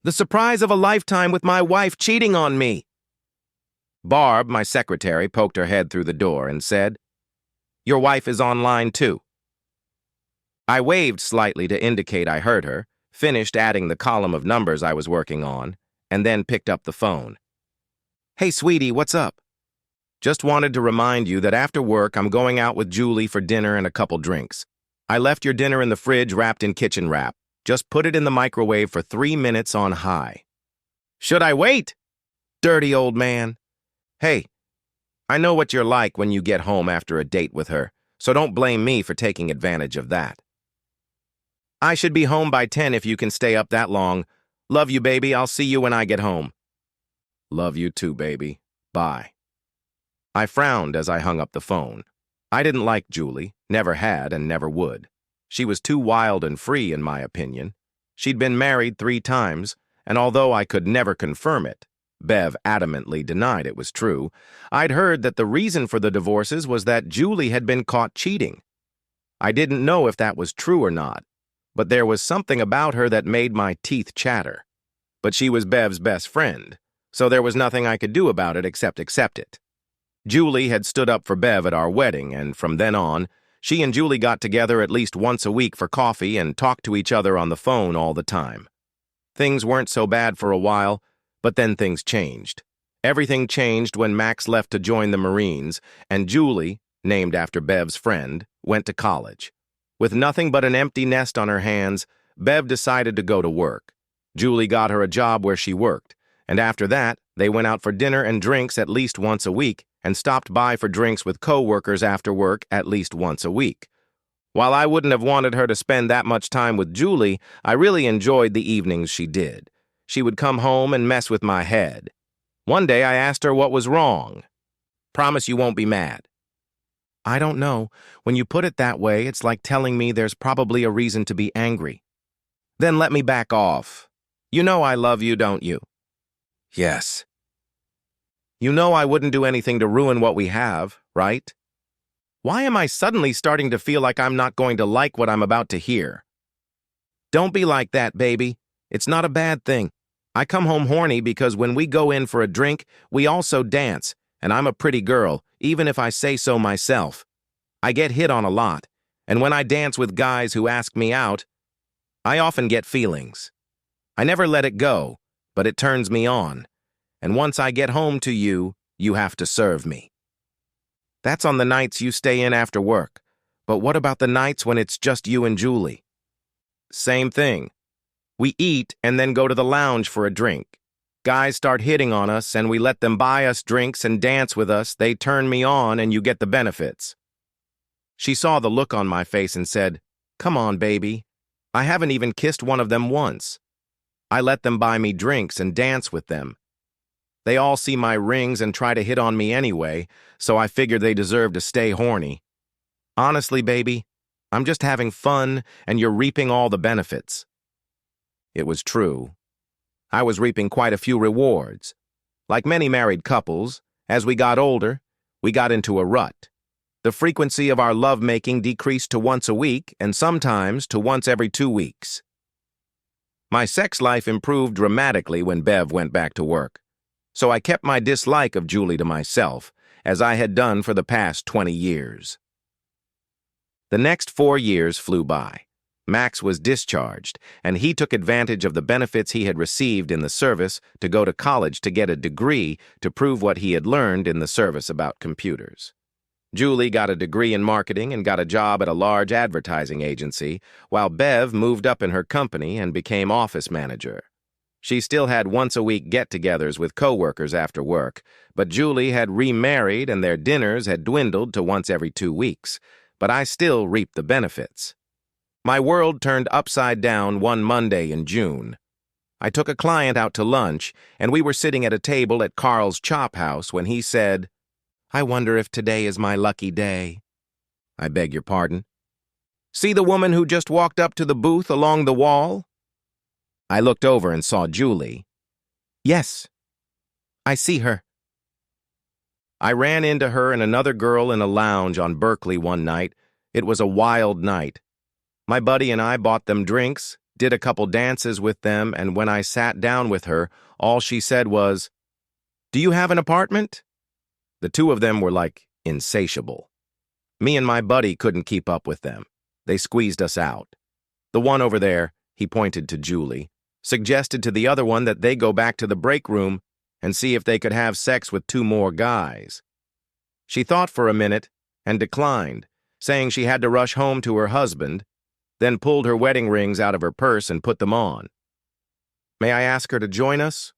The surprise of a lifetime with my wife cheating on me. Barb, my secretary, poked her head through the door and said, "Your wife is online too." I waved slightly to indicate I heard her, finished adding the column of numbers I was working on, and then picked up the phone. "Hey, sweetie, what's up? Just wanted to remind you that after work I'm going out with Julie for dinner and a couple drinks. I left your dinner in the fridge wrapped in kitchen wrap. Just put it in the microwave for 3 minutes on high." "Should I wait?" "Dirty old man." "Hey, I know what you're like when you get home after a date with her, so don't blame me for taking advantage of that." "I should be home by 10 if you can stay up that long. Love you, baby. I'll see you when I get home." "Love you too, baby. Bye." I frowned as I hung up the phone. I didn't like Julie, never had and never would. She was too wild and free, in my opinion. She'd been married 3 times, and although I could never confirm it, Bev adamantly denied it was true, I'd heard that the reason for the divorces was that Julie had been caught cheating. I didn't know if that was true or not, but there was something about her that made my teeth chatter. But she was Bev's best friend, so there was nothing I could do about it except accept it. Julie had stood up for Bev at our wedding, and from then on, she and Julie got together at least once a week for coffee and talked to each other on the phone all the time. Things weren't so bad for a while, but then things changed. Everything changed when Max left to join the Marines, and Julie, named after Bev's friend, went to college. With nothing but an empty nest on her hands, Bev decided to go to work. Julie got her a job where she worked, and after that, they went out for dinner and drinks at least once a week, and stopped by for drinks with co-workers after work at least once a week. While I wouldn't have wanted her to spend that much time with Julie, I really enjoyed the evenings she did. She would come home and mess with my head. One day I asked her what was wrong. "Promise you won't be mad." "I don't know. When you put it that way, it's like telling me there's probably a reason to be angry." "Then let me back off. You know I love you, don't you?" "Yes." "You know I wouldn't do anything to ruin what we have, right?" Why am I suddenly starting to feel like I'm not going to like what I'm about to hear? "Don't be like that, baby. It's not a bad thing. I come home horny because when we go in for a drink, we also dance, and I'm a pretty girl, even if I say so myself. I get hit on a lot, and when I dance with guys who ask me out, I often get feelings. I never let it go, but it turns me on. And once I get home to you, you have to serve me. That's on the nights you stay in after work. But what about the nights when it's just you and Julie?" "Same thing. We eat and then go to the lounge for a drink. Guys start hitting on us and we let them buy us drinks and dance with us. They turn me on and you get the benefits." She saw the look on my face and said, "Come on, baby. I haven't even kissed one of them once. I let them buy me drinks and dance with them. They all see my rings and try to hit on me anyway, so I figured they deserve to stay horny. Honestly, baby, I'm just having fun and you're reaping all the benefits." It was true. I was reaping quite a few rewards. Like many married couples, as we got older, we got into a rut. The frequency of our lovemaking decreased to once a week and sometimes to once every 2 weeks. My sex life improved dramatically when Bev went back to work. So I kept my dislike of Julie to myself, as I had done for the past 20 years. The next 4 years flew by. Max was discharged, and he took advantage of the benefits he had received in the service to go to college to get a degree to prove what he had learned in the service about computers. Julie got a degree in marketing and got a job at a large advertising agency, while Bev moved up in her company and became office manager. She still had once-a-week get-togethers with coworkers after work, but Julie had remarried and their dinners had dwindled to once every 2 weeks, but I still reaped the benefits. My world turned upside down one Monday in June. I took a client out to lunch, and we were sitting at a table at Carl's Chop House when he said, "I wonder if today is my lucky day." "I beg your pardon?" "See the woman who just walked up to the booth along the wall?" I looked over and saw Julie. "Yes, I see her." I ran into her and another girl in a lounge on Berkeley one night. It was a wild night. My buddy and I bought them drinks, did a couple dances with them, and when I sat down with her, all she said was, "Do you have an apartment?" The two of them were like insatiable. Me and my buddy couldn't keep up with them. They squeezed us out. The one over there, he pointed to Julie, suggested to the other one that they go back to the break room and see if they could have sex with two more guys. She thought for a minute and declined, saying she had to rush home to her husband, then pulled her wedding rings out of her purse and put them on. May I ask her to join us?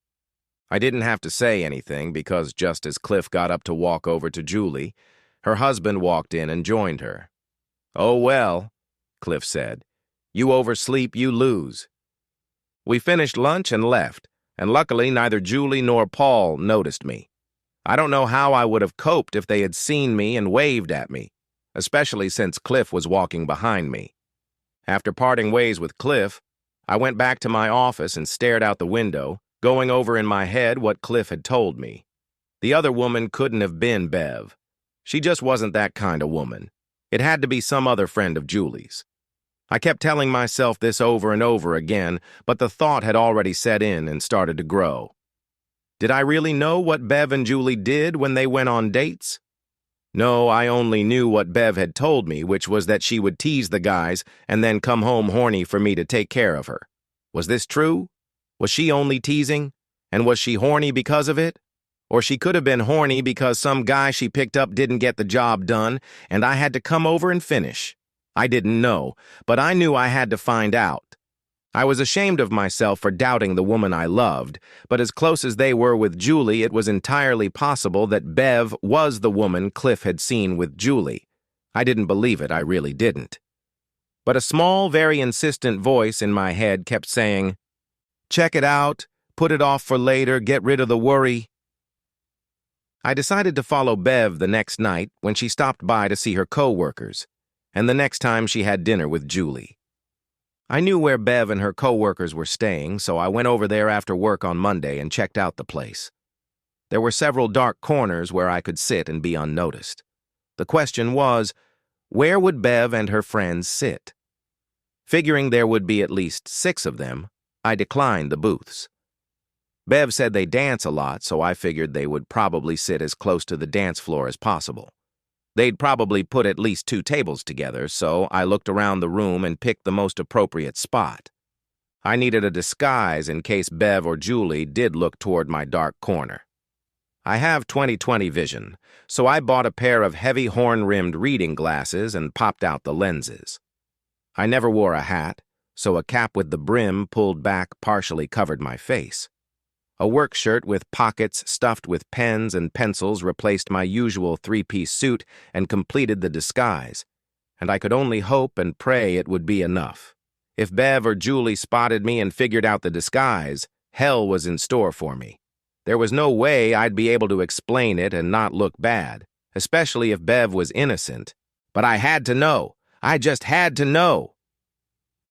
I didn't have to say anything because just as Cliff got up to walk over to Julie, her husband walked in and joined her. "Oh well," Cliff said. "You oversleep, you lose." We finished lunch and left, and luckily neither Julie nor Paul noticed me. I don't know how I would have coped if they had seen me and waved at me, especially since Cliff was walking behind me. After parting ways with Cliff, I went back to my office and stared out the window, going over in my head what Cliff had told me. The other woman couldn't have been Bev. She just wasn't that kind of woman. It had to be some other friend of Julie's. I kept telling myself this over and over again, but the thought had already set in and started to grow. Did I really know what Bev and Julie did when they went on dates? No, I only knew what Bev had told me, which was that she would tease the guys and then come home horny for me to take care of her. Was this true? Was she only teasing? And was she horny because of it? Or she could have been horny because some guy she picked up didn't get the job done, and I had to come over and finish. I didn't know, but I knew I had to find out. I was ashamed of myself for doubting the woman I loved, but as close as they were with Julie, it was entirely possible that Bev was the woman Cliff had seen with Julie. I didn't believe it, I really didn't. But a small, very insistent voice in my head kept saying, "Check it out, put it off for later, get rid of the worry." I decided to follow Bev the next night when she stopped by to see her co-workers, and the next time she had dinner with Julie. I knew where Bev and her co-workers were staying, so I went over there after work on Monday and checked out the place. There were several dark corners where I could sit and be unnoticed. The question was, where would Bev and her friends sit? Figuring there would be at least 6 of them, I declined the booths. Bev said they dance a lot, so I figured they would probably sit as close to the dance floor as possible. They'd probably put at least 2 tables together, so I looked around the room and picked the most appropriate spot. I needed a disguise in case Bev or Julie did look toward my dark corner. I have 20/20 vision, so I bought a pair of heavy horn-rimmed reading glasses and popped out the lenses. I never wore a hat, so a cap with the brim pulled back partially covered my face. A work shirt with pockets stuffed with pens and pencils replaced my usual 3-piece suit and completed the disguise, and I could only hope and pray it would be enough. If Bev or Julie spotted me and figured out the disguise, hell was in store for me. There was no way I'd be able to explain it and not look bad, especially if Bev was innocent. But I had to know. I just had to know.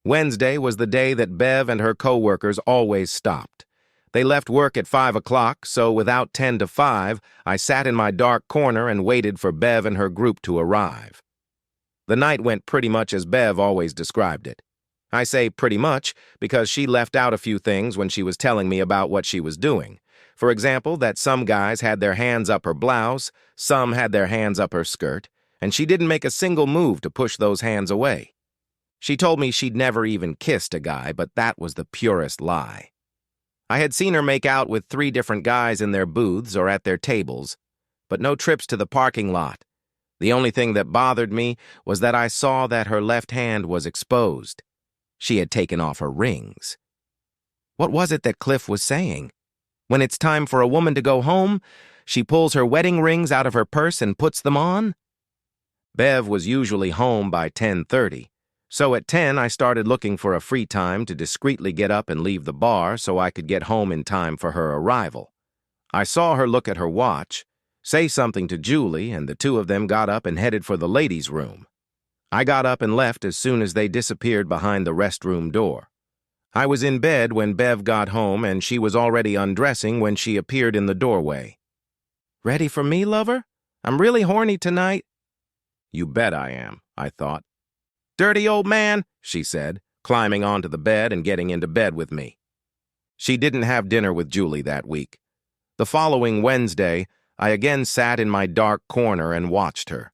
Wednesday was the day that Bev and her co-workers always stopped. They left work at 5 o'clock, so without 10 to 5, I sat in my dark corner and waited for Bev and her group to arrive. The night went pretty much as Bev always described it. I say pretty much because she left out a few things when she was telling me about what she was doing. For example, that some guys had their hands up her blouse, some had their hands up her skirt, and she didn't make a single move to push those hands away. She told me she'd never even kissed a guy, but that was the purest lie. I had seen her make out with 3 different guys in their booths or at their tables, but no trips to the parking lot. The only thing that bothered me was that I saw that her left hand was exposed. She had taken off her rings. What was it that Cliff was saying? When it's time for a woman to go home, she pulls her wedding rings out of her purse and puts them on? Bev was usually home by 10:30. So at 10, I started looking for a free time to discreetly get up and leave the bar so I could get home in time for her arrival. I saw her look at her watch, say something to Julie, and the two of them got up and headed for the ladies' room. I got up and left as soon as they disappeared behind the restroom door. I was in bed when Bev got home, and she was already undressing when she appeared in the doorway. "Ready for me, lover? I'm really horny tonight." "You bet I am," I thought. "Dirty old man," she said, climbing onto the bed and getting into bed with me. She didn't have dinner with Julie that week. The following Wednesday, I again sat in my dark corner and watched her.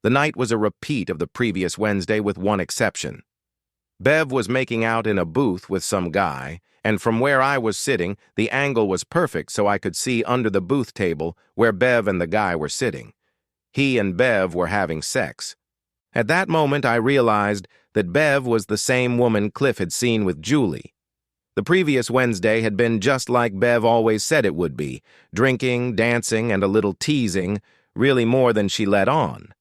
The night was a repeat of the previous Wednesday with one exception. Bev was making out in a booth with some guy, and from where I was sitting, the angle was perfect so I could see under the booth table where Bev and the guy were sitting. He and Bev were having sex. At that moment, I realized that Bev was the same woman Cliff had seen with Julie. The previous Wednesday had been just like Bev always said it would be, drinking, dancing, and a little teasing, really more than she let on.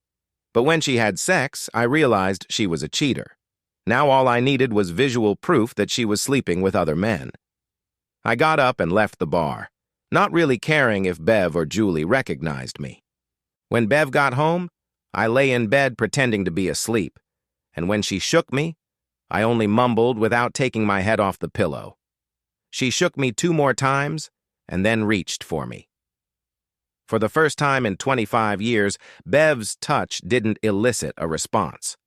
But when she had sex, I realized she was a cheater. Now all I needed was visual proof that she was sleeping with other men. I got up and left the bar, not really caring if Bev or Julie recognized me. When Bev got home, I lay in bed pretending to be asleep, and when she shook me, I only mumbled without taking my head off the pillow. She shook me 2 more times and then reached for me. For the first time in 25 years, Bev's touch didn't elicit a response.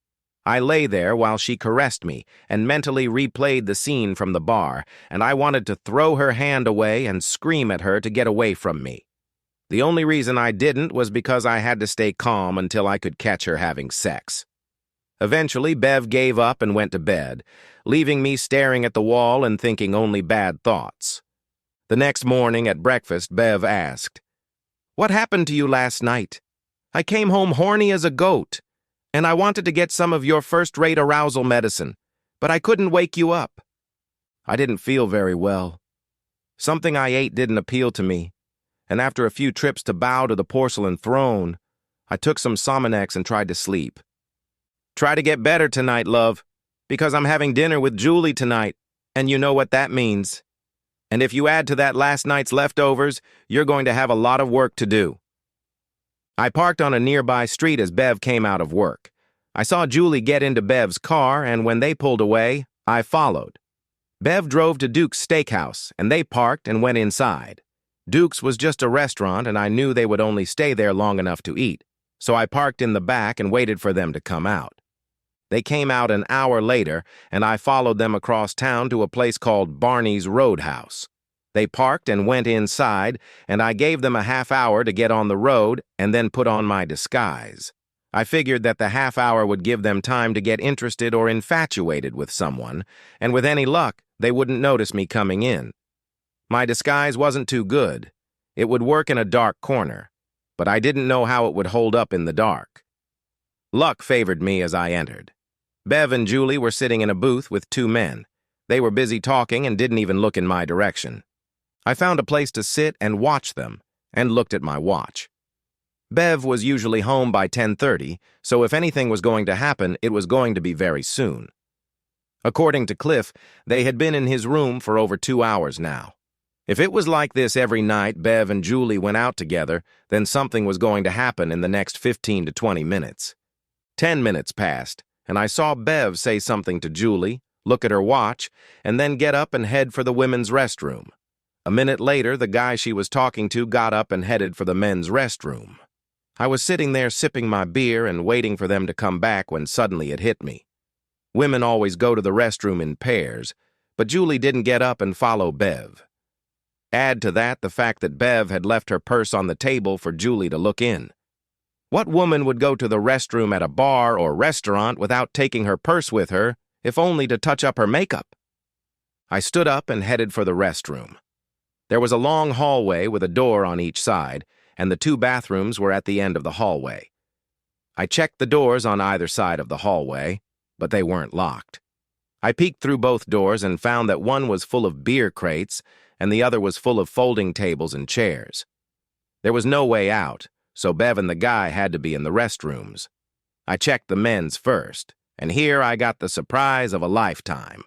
I lay there while she caressed me and mentally replayed the scene from the bar, and I wanted to throw her hand away and scream at her to get away from me. The only reason I didn't was because I had to stay calm until I could catch her having sex. Eventually, Bev gave up and went to bed, leaving me staring at the wall and thinking only bad thoughts. The next morning at breakfast, Bev asked, "What happened to you last night? I came home horny as a goat, and I wanted to get some of your first-rate arousal medicine, but I couldn't wake you up." I didn't feel very well. Something I ate didn't appeal to me, and after a few trips to bow to the porcelain throne, I took some Sominex and tried to sleep. "Try to get better tonight, love, because I'm having dinner with Julie tonight, and you know what that means. And if you add to that last night's leftovers, you're going to have a lot of work to do." I parked on a nearby street as Bev came out of work. I saw Julie get into Bev's car, and when they pulled away, I followed. Bev drove to Duke's Steakhouse, and they parked and went inside. Duke's was just a restaurant, and I knew they would only stay there long enough to eat, so I parked in the back and waited for them to come out. They came out an hour later, and I followed them across town to a place called Barney's Roadhouse. They parked and went inside, and I gave them a half hour to get on the road and then put on my disguise. I figured that the half hour would give them time to get interested or infatuated with someone, and with any luck, they wouldn't notice me coming in. My disguise wasn't too good. It would work in a dark corner, but I didn't know how it would hold up in the dark. Luck favored me as I entered. Bev and Julie were sitting in a booth with 2 men. They were busy talking and didn't even look in my direction. I found a place to sit and watch them, and looked at my watch. Bev was usually home by 10:30, so if anything was going to happen, it was going to be very soon. According to Cliff, they had been in his room for over 2 hours now. If it was like this every night Bev and Julie went out together, then something was going to happen in the next 15 to 20 minutes. 10 minutes passed, and I saw Bev say something to Julie, look at her watch, and then get up and head for the women's restroom. A minute later, the guy she was talking to got up and headed for the men's restroom. I was sitting there sipping my beer and waiting for them to come back when suddenly it hit me. Women always go to the restroom in pairs, but Julie didn't get up and follow Bev. Add to that the fact that Bev had left her purse on the table for Julie to look in. What woman would go to the restroom at a bar or restaurant without taking her purse with her, if only to touch up her makeup? I stood up and headed for the restroom. There was a long hallway with a door on each side, and the 2 bathrooms were at the end of the hallway. I checked the doors on either side of the hallway, but they weren't locked. I peeked through both doors and found that one was full of beer crates and the other was full of folding tables and chairs. There was no way out, so Bev and the guy had to be in the restrooms. I checked the men's first, and here I got the surprise of a lifetime.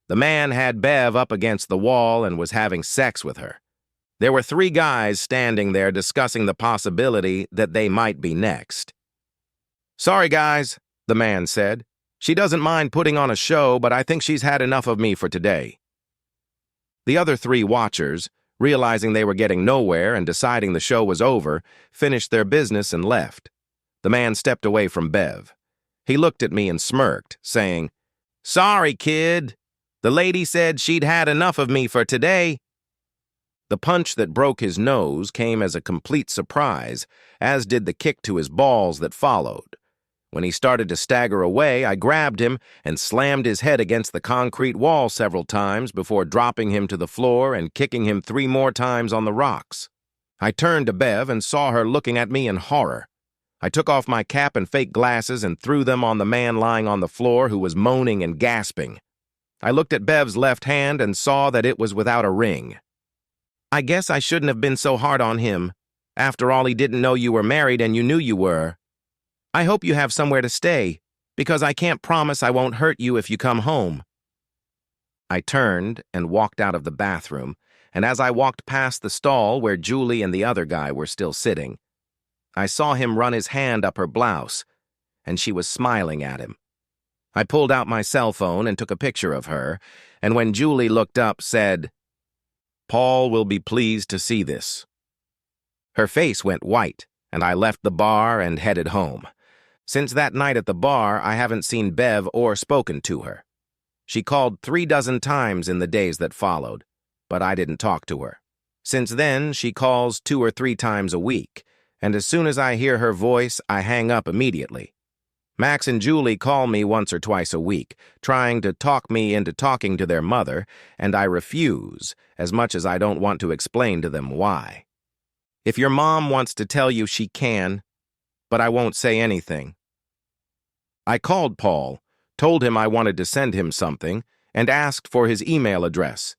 The man had Bev up against the wall and was having sex with her. There were 3 guys standing there discussing the possibility that they might be next. "Sorry, guys," the man said. "She doesn't mind putting on a show, but I think she's had enough of me for today." The other 3 watchers, realizing they were getting nowhere and deciding the show was over, finished their business and left. The man stepped away from Bev. He looked at me and smirked, saying, Sorry, kid. The lady said she'd had enough of me for today. The punch that broke his nose came as a complete surprise, as did the kick to his balls that followed. When he started to stagger away, I grabbed him and slammed his head against the concrete wall several times before dropping him to the floor and kicking him 3 more times on the rocks. I turned to Bev and saw her looking at me in horror. I took off my cap and fake glasses and threw them on the man lying on the floor who was moaning and gasping. I looked at Bev's left hand and saw that it was without a ring. I guess I shouldn't have been so hard on him. After all, he didn't know you were married and you knew you were. I hope you have somewhere to stay, because I can't promise I won't hurt you if you come home. I turned and walked out of the bathroom, and as I walked past the stall where Julie and the other guy were still sitting, I saw him run his hand up her blouse, and she was smiling at him. I pulled out my cell phone and took a picture of her, and when Julie looked up, said, "Paul will be pleased to see this." Her face went white, and I left the bar and headed home. Since that night at the bar, I haven't seen Bev or spoken to her. She called 3 dozen times in the days that followed, but I didn't talk to her. Since then, she calls 2 or 3 times a week, and as soon as I hear her voice, I hang up immediately. Max and Julie call me once or twice a week, trying to talk me into talking to their mother, and I refuse, as much as I don't want to explain to them why. If your mom wants to tell you, she can, but I won't say anything. I called Paul, told him I wanted to send him something, and asked for his email address.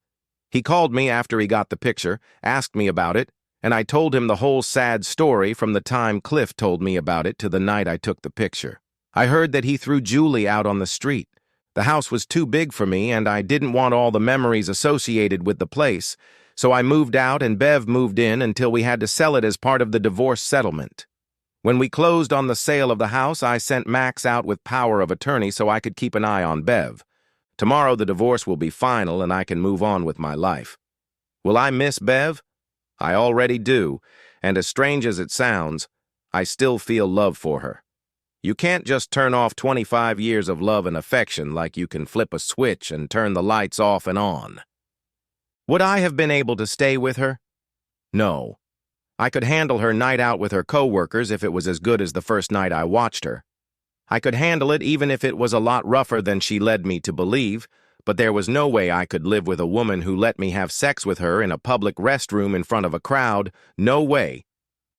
He called me after he got the picture, asked me about it, and I told him the whole sad story from the time Cliff told me about it to the night I took the picture. I heard that he threw Julie out on the street. The house was too big for me, and I didn't want all the memories associated with the place, so I moved out and Bev moved in until we had to sell it as part of the divorce settlement. When we closed on the sale of the house, I sent Max out with power of attorney so I could keep an eye on Bev. Tomorrow the divorce will be final and I can move on with my life. Will I miss Bev? I already do, and as strange as it sounds, I still feel love for her. You can't just turn off 25 years of love and affection like you can flip a switch and turn the lights off and on. Would I have been able to stay with her? No. I could handle her night out with her coworkers if it was as good as the first night I watched her. I could handle it even if it was a lot rougher than she led me to believe, but there was no way I could live with a woman who let me have sex with her in a public restroom in front of a crowd. No way.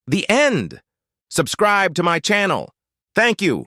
The end! Subscribe to my channel. Thank you.